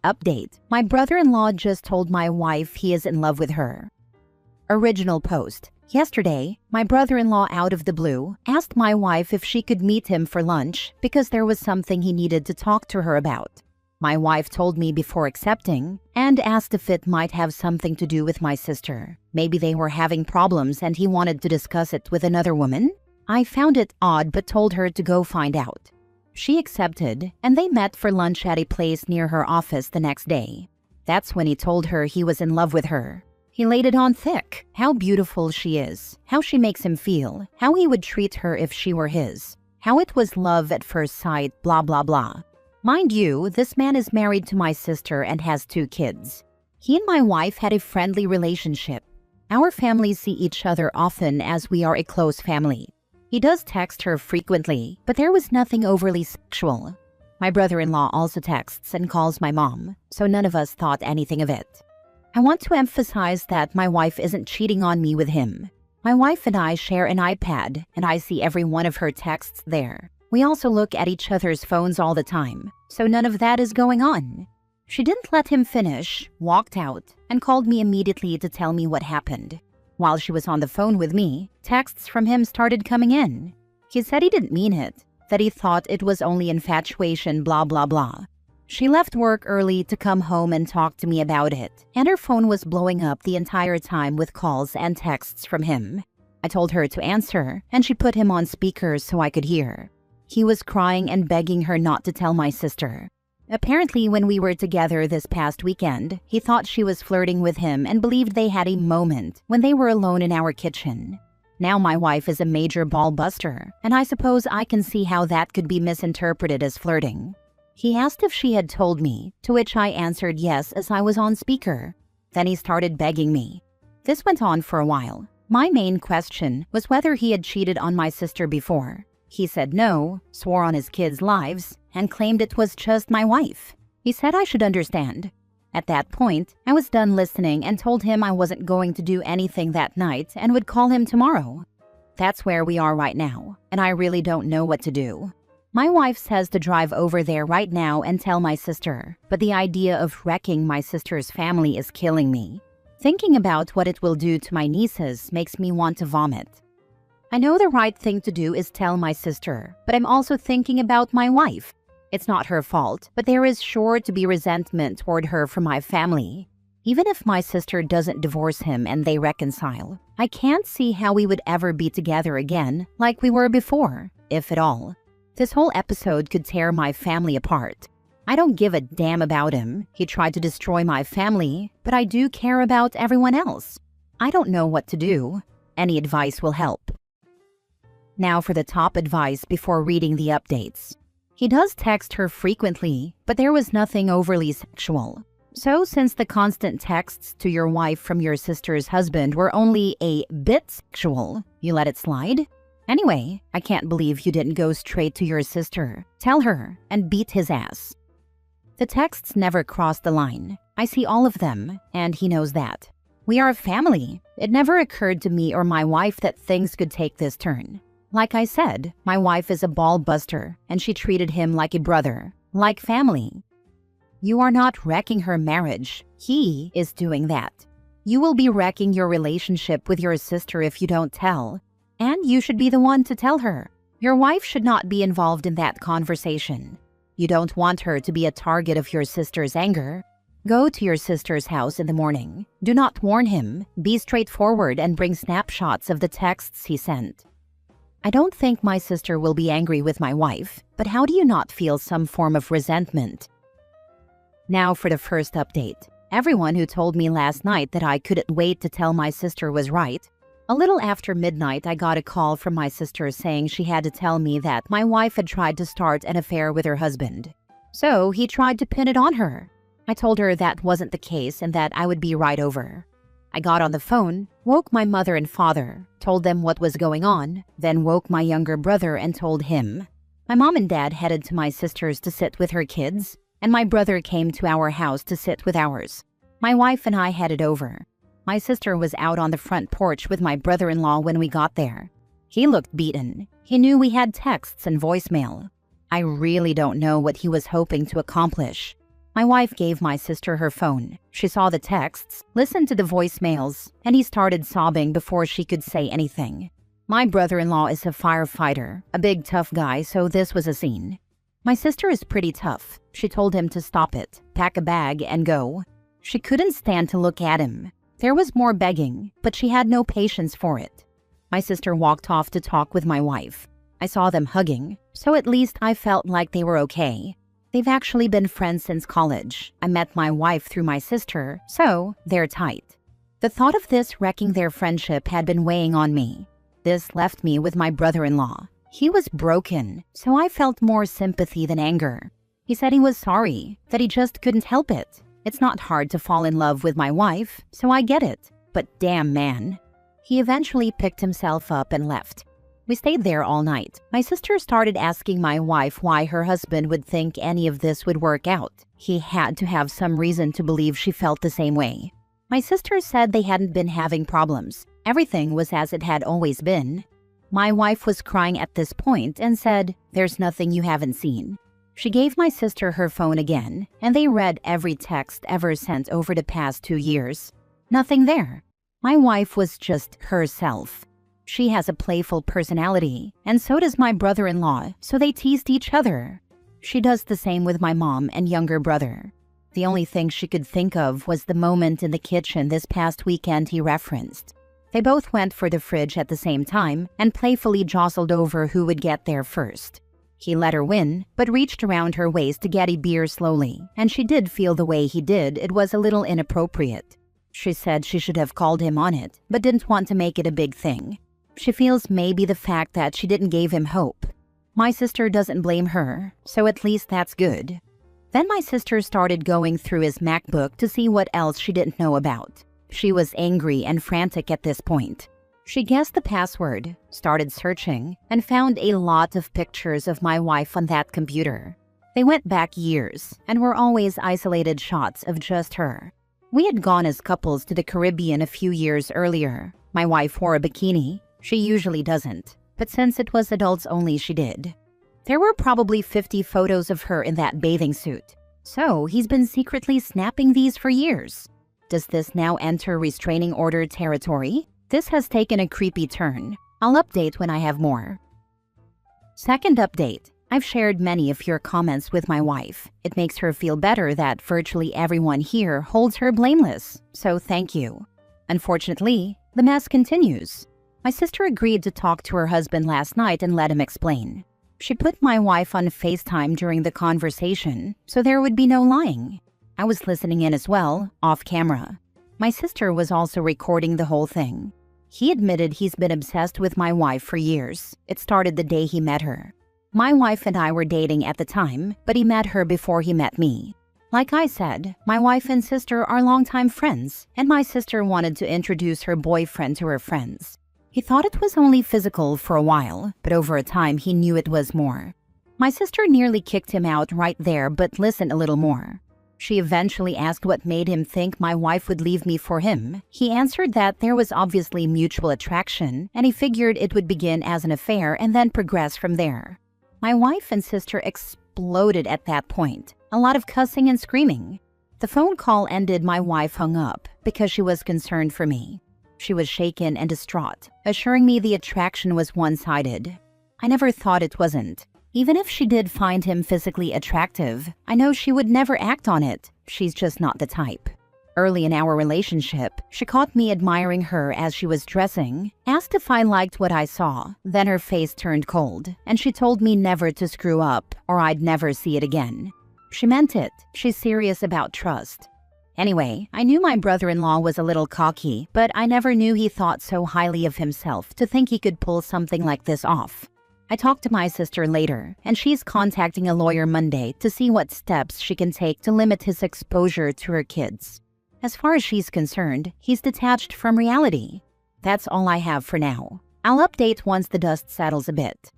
Update: my brother-in-law just told my wife he is in love with her. Original post: yesterday, my brother-in-law out of the blue asked my wife if she could meet him for lunch because there was something he needed to talk to her about. My wife told me before accepting and asked if it might have something to do with my sister. Maybe they were having problems and he wanted to discuss it with another woman. I found it odd but told her to go find out. She accepted and they met for lunch at a place near her office the next day. That's when he told her he was in love with her. He laid it on thick, how beautiful she is, how she makes him feel, how he would treat her if she were his, how it was love at first sight, blah blah blah. Mind you, this man is married to my sister and has 2 kids. He and my wife had a friendly relationship. Our families see each other often as we are a close family. He does text her frequently, but there was nothing overly sexual. My brother-in-law also texts and calls my mom, so none of us thought anything of it. I want to emphasize that my wife isn't cheating on me with him. My wife and I share an iPad, and I see every one of her texts there. We also look at each other's phones all the time, so none of that is going on. She didn't let him finish, walked out, and called me immediately to tell me what happened. While she was on the phone with me, texts from him started coming in. He said he didn't mean it, that he thought it was only infatuation, blah blah blah. She left work early to come home and talk to me about it, and her phone was blowing up the entire time with calls and texts from him. I told her to answer, and she put him on speaker so I could hear. He was crying and begging her not to tell my sister. Apparently, when we were together this past weekend, he thought she was flirting with him and believed they had a moment when they were alone in our kitchen. Now my wife is a major ball buster, and I suppose I can see how that could be misinterpreted as flirting. He asked if she had told me, to which I answered yes as I was on speaker. Then he started begging me. This went on for a while. My main question was whether he had cheated on my sister before. He said no, swore on his kids' lives, and claimed it was just my wife. He said I should understand. At that point, I was done listening and told him I wasn't going to do anything that night and would call him tomorrow. That's where we are right now, and I really don't know what to do. My wife says to drive over there right now and tell my sister, but the idea of wrecking my sister's family is killing me. Thinking about what it will do to my nieces makes me want to vomit. I know the right thing to do is tell my sister, but I'm also thinking about my wife. It's not her fault, but there is sure to be resentment toward her from my family. Even if my sister doesn't divorce him and they reconcile, I can't see how we would ever be together again like we were before, if at all. This whole episode could tear my family apart. I don't give a damn about him. He tried to destroy my family, but I do care about everyone else. I don't know what to do. Any advice will help. Now for the top advice before reading the updates. He does text her frequently, but there was nothing overly sexual. So since the constant texts to your wife from your sister's husband were only a bit sexual, you let it slide? Anyway, I can't believe you didn't go straight to your sister, tell her, and beat his ass. The texts never crossed the line. I see all of them, and he knows that. We are a family. It never occurred to me or my wife that things could take this turn. Like I said, my wife is a ball buster, and she treated him like a brother, like family. You are not wrecking her marriage. He is doing that. You will be wrecking your relationship with your sister if you don't tell. And you should be the one to tell her. Your wife should not be involved in that conversation. You don't want her to be a target of your sister's anger. Go to your sister's house in the morning. Do not warn him. Be straightforward and bring snapshots of the texts he sent. I don't think my sister will be angry with my wife, but how do you not feel some form of resentment? Now for the first update. Everyone who told me last night that I couldn't wait to tell my sister was right. A little after midnight, I got a call from my sister saying she had to tell me that my wife had tried to start an affair with her husband. So he tried to pin it on her. I told her that wasn't the case and that I would be right over. I got on the phone, woke my mother and father, told them what was going on, then woke my younger brother and told him. My mom and dad headed to my sister's to sit with her kids, and my brother came to our house to sit with ours. My wife and I headed over. My sister was out on the front porch with my brother-in-law when we got there. He looked beaten. He knew we had texts and voicemail. I really don't know what he was hoping to accomplish. My wife gave my sister her phone. She saw the texts, listened to the voicemails, and he started sobbing before she could say anything. My brother-in-law is a firefighter, a big tough guy, so this was a scene. My sister is pretty tough. She told him to stop it, pack a bag, and go. She couldn't stand to look at him. There was more begging, but she had no patience for it. My sister walked off to talk with my wife. I saw them hugging, so at least I felt like they were okay. They've actually been friends since college. I met my wife through my sister, so they're tight. The thought of this wrecking their friendship had been weighing on me. This left me with my brother-in-law. He was broken, so I felt more sympathy than anger. He said he was sorry, that he just couldn't help it. It's not hard to fall in love with my wife, so I get it. But damn, man. He eventually picked himself up and left. We stayed there all night. My sister started asking my wife why her husband would think any of this would work out. He had to have some reason to believe she felt the same way. My sister said they hadn't been having problems. Everything was as it had always been. My wife was crying at this point and said, "There's nothing you haven't seen." She gave my sister her phone again, and they read every text ever sent over the past 2 years. Nothing there. My wife was just herself. She has a playful personality, and so does my brother-in-law, so they teased each other. She does the same with my mom and younger brother. The only thing she could think of was the moment in the kitchen this past weekend he referenced. They both went for the fridge at the same time and playfully jostled over who would get there first. He let her win, but reached around her waist to get a beer slowly, and she did feel the way he did it was a little inappropriate. She said she should have called him on it, but didn't want to make it a big thing. She feels maybe the fact that she didn't give him hope. My sister doesn't blame her, so at least that's good. Then my sister started going through his MacBook to see what else she didn't know about. She was angry and frantic at this point. She guessed the password, started searching, and found a lot of pictures of my wife on that computer. They went back years and were always isolated shots of just her. We had gone as couples to the Caribbean a few years earlier. My wife wore a bikini. She usually doesn't, but since it was adults only, she did. There were probably 50 photos of her in that bathing suit. So he's been secretly snapping these for years. Does this now enter restraining order territory? This has taken a creepy turn. I'll update when I have more. Second update. I've shared many of your comments with my wife. It makes her feel better that virtually everyone here holds her blameless, so thank you. Unfortunately, the mess continues. My sister agreed to talk to her husband last night and let him explain. She put my wife on FaceTime during the conversation, so there would be no lying. I was listening in as well, off camera. My sister was also recording the whole thing. He admitted he's been obsessed with my wife for years. It started the day he met her. My wife and I were dating at the time, but he met her before he met me. Like I said, my wife and sister are longtime friends, and my sister wanted to introduce her boyfriend to her friends. He thought it was only physical for a while, but over a time he knew it was more. My sister nearly kicked him out right there, but listened a little more. She eventually asked what made him think my wife would leave me for him. He answered that there was obviously mutual attraction, and he figured it would begin as an affair and then progress from there. My wife and sister exploded at that point. A lot of cussing and screaming. The phone call ended. My wife hung up because she was concerned for me. She was shaken and distraught, assuring me the attraction was one-sided. I never thought it wasn't. Even if she did find him physically attractive, I know she would never act on it. She's just not the type. Early in our relationship, she caught me admiring her as she was dressing, asked if I liked what I saw, then her face turned cold, and she told me never to screw up or I'd never see it again. She meant it. She's serious about trust. Anyway, I knew my brother-in-law was a little cocky, but I never knew he thought so highly of himself to think he could pull something like this off. I talked to my sister later, and she's contacting a lawyer Monday to see what steps she can take to limit his exposure to her kids. As far as she's concerned, he's detached from reality. That's all I have for now. I'll update once the dust settles a bit.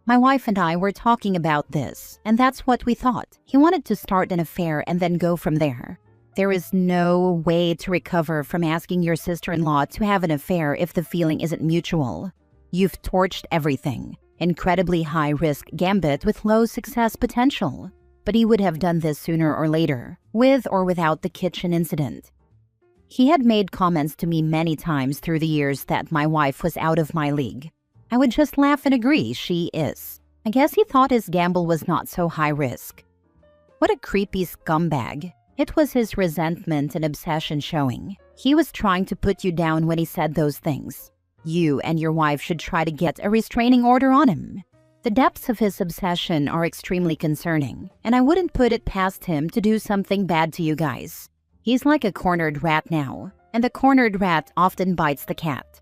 My wife and I were talking about this, and that's what we thought. He wanted to start an affair and then go from there. There is no way to recover from asking your sister-in-law to have an affair if the feeling isn't mutual. You've torched everything. Incredibly high-risk gambit with low success potential. but he would have done this sooner or later, with or without the kitchen incident. He had made comments to me many times through the years that my wife was out of my league. I would just laugh and agree she is. I guess he thought his gamble was not so high risk. What a creepy scumbag. It was his resentment and obsession showing. He was trying to put you down when he said those things. You and your wife should try to get a restraining order on him. The depths of his obsession are extremely concerning, and I wouldn't put it past him to do something bad to you guys. He's like a cornered rat now, and the cornered rat often bites the cat.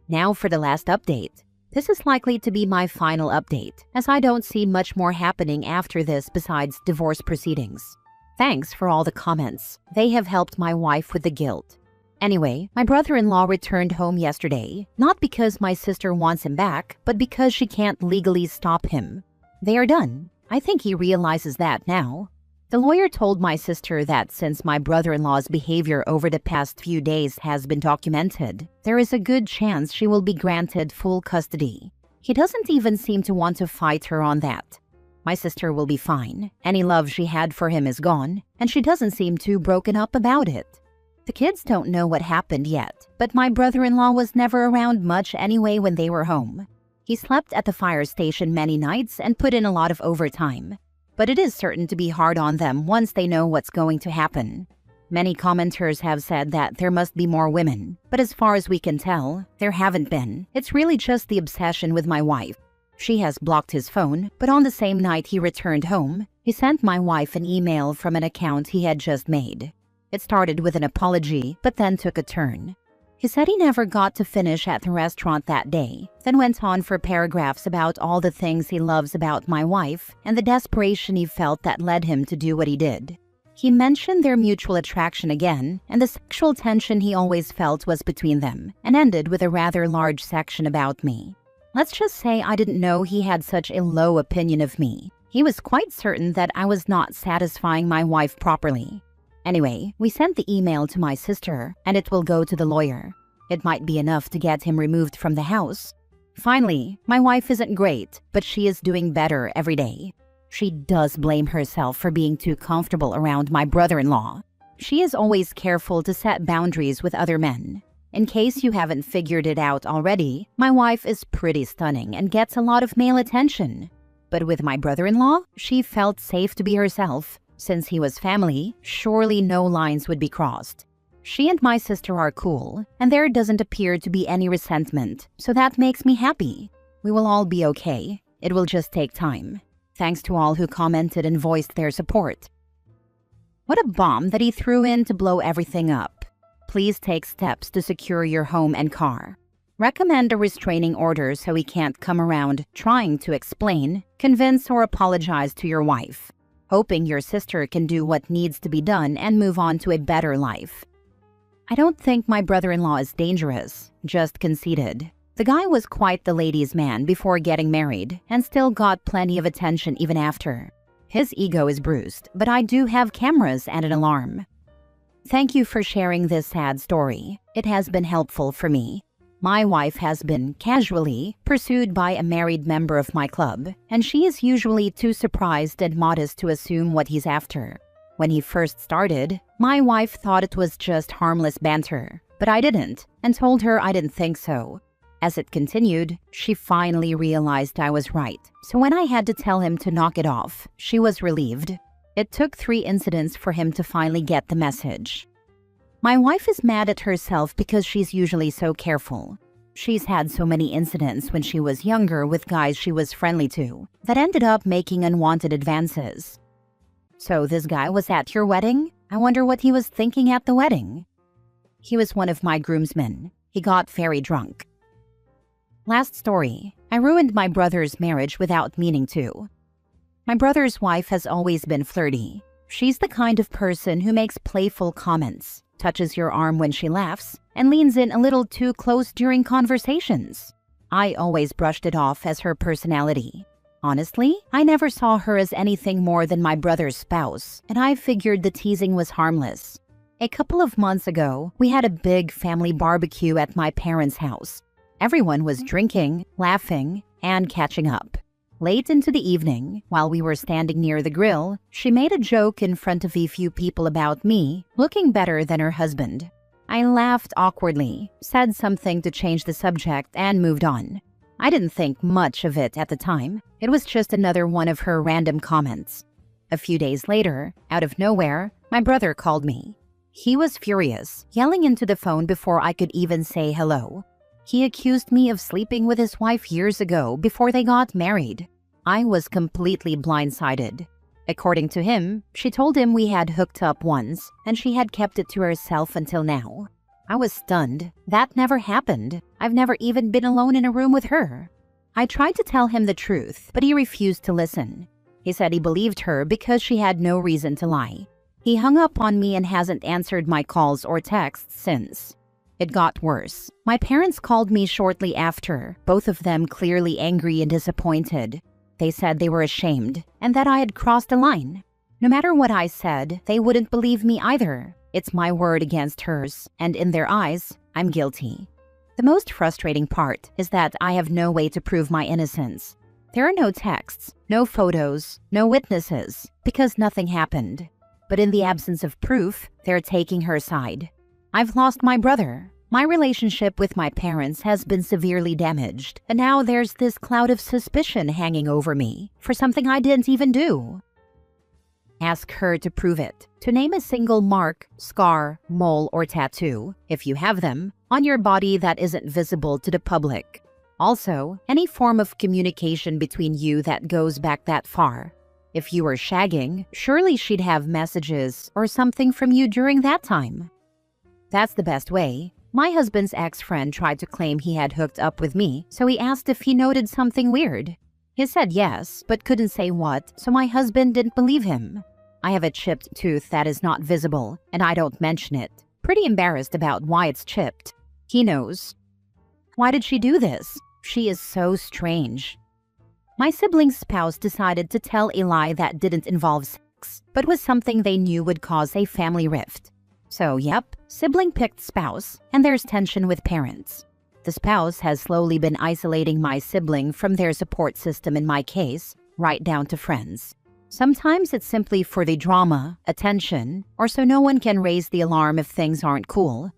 Now for the last update. This is likely to be my final update, as I don't see much more happening after this besides divorce proceedings. Thanks for all the comments. They have helped my wife with the guilt. Anyway, my brother-in-law returned home yesterday, not because my sister wants him back, but because she can't legally stop him. They are done. I think he realizes that now. The lawyer told my sister that since my brother-in-law's behavior over the past few days has been documented, there is a good chance she will be granted full custody. He doesn't even seem to want to fight her on that. My sister will be fine. Any love she had for him is gone, and she doesn't seem too broken up about it. The kids don't know what happened yet, but my brother-in-law was never around much anyway when they were home. He slept at the fire station many nights and put in a lot of overtime. But it is certain to be hard on them once they know what's going to happen. Many commenters have said that there must be more women, but as far as we can tell, there haven't been. It's really just the obsession with my wife. She has blocked his phone, but on the same night he returned home, he sent my wife an email from an account he had just made. It started with an apology, but then took a turn. He said he never got to finish at the restaurant that day, then went on for paragraphs about all the things he loves about my wife and the desperation he felt that led him to do what he did. He mentioned their mutual attraction again, and the sexual tension he always felt was between them, and ended with a rather large section about me. Let's just say I didn't know he had such a low opinion of me. He was quite certain that I was not satisfying my wife properly. Anyway, we sent the email to my sister, and it will go to the lawyer. It might be enough to get him removed from the house. Finally, my wife isn't great, but she is doing better every day. She does blame herself for being too comfortable around my brother-in-law. She is always careful to set boundaries with other men. In case you haven't figured it out already, my wife is pretty stunning and gets a lot of male attention. But with my brother-in-law, she felt safe to be herself. Since he was family, surely no lines would be crossed. She and my sister are cool, and there doesn't appear to be any resentment, so that makes me happy. We will all be okay. It will just take time. Thanks to all who commented and voiced their support. What a bomb that he threw in to blow everything up. Please take steps to secure your home and car. Recommend a restraining order so he can't come around trying to explain, convince, or apologize to your wife. Hoping your sister can do what needs to be done and move on to a better life. I don't think my brother-in-law is dangerous, just conceited. The guy was quite the ladies' man before getting married and still got plenty of attention even after. His ego is bruised, but I do have cameras and an alarm. Thank you for sharing this sad story. It has been helpful for me. My wife has been casually pursued by a married member of my club, and she is usually too surprised and modest to assume what he's after. When he first started, my wife thought it was just harmless banter, but I didn't, and told her I didn't think so. As it continued, she finally realized I was right, so when I had to tell him to knock it off, she was relieved. It took 3 incidents for him to finally get the message. My wife is mad at herself because she's usually so careful. She's had so many incidents when she was younger with guys she was friendly to that ended up making unwanted advances. So this guy was at your wedding? I wonder what he was thinking at the wedding. He was one of my groomsmen. He got very drunk. Last story. I ruined my brother's marriage without meaning to. My brother's wife has always been flirty. She's the kind of person who makes playful comments, touches your arm when she laughs, and leans in a little too close during conversations. I always brushed it off as her personality. Honestly, I never saw her as anything more than my brother's spouse, and I figured the teasing was harmless. A couple of months ago, we had a big family barbecue at my parents' house. Everyone was drinking, laughing, and catching up. Late into the evening, while we were standing near the grill, she made a joke in front of a few people about me looking better than her husband. I laughed awkwardly, said something to change the subject, and moved on. I didn't think much of it at the time. It was just another one of her random comments. A few days later, out of nowhere, my brother called me. He was furious, yelling into the phone before I could even say hello. He accused me of sleeping with his wife years ago before they got married. I was completely blindsided. According to him, she told him we had hooked up once and she had kept it to herself until now. I was stunned. That never happened. I've never even been alone in a room with her. I tried to tell him the truth, but he refused to listen. He said he believed her because she had no reason to lie. He hung up on me and hasn't answered my calls or texts since. It got worse. My parents called me shortly after, both of them clearly angry and disappointed. They said they were ashamed and that I had crossed a line. No matter what I said, they wouldn't believe me either. It's my word against hers, and in their eyes, I'm guilty. The most frustrating part is that I have no way to prove my innocence. There are no texts, no photos, no witnesses, because nothing happened. But in the absence of proof, they're taking her side. I've lost my brother. My relationship with my parents has been severely damaged, and now there's this cloud of suspicion hanging over me for something I didn't even do. Ask her to prove it. To name a single mark, scar, mole, or tattoo, if you have them, on your body that isn't visible to the public. Also, any form of communication between you that goes back that far. If you were shagging, surely she'd have messages or something from you during that time. That's the best way. My husband's ex-friend tried to claim he had hooked up with me, so he asked if he noted something weird. He said yes, but couldn't say what, so my husband didn't believe him. I have a chipped tooth that is not visible, and I don't mention it. Pretty embarrassed about why it's chipped. He knows. Why did she do this? She is so strange. My sibling's spouse decided to tell a lie that didn't involve sex, but was something they knew would cause a family rift. So, yep, sibling picked spouse, and there's tension with parents. The spouse has slowly been isolating my sibling from their support system in my case, right down to friends. Sometimes it's simply for the drama, attention, or so no one can raise the alarm if things aren't cool.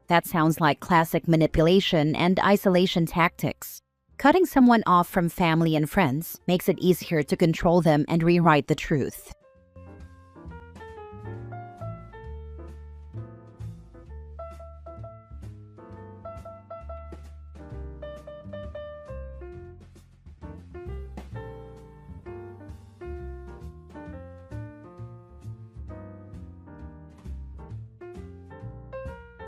That sounds like classic manipulation and isolation tactics. Cutting someone off from family and friends makes it easier to control them and rewrite the truth.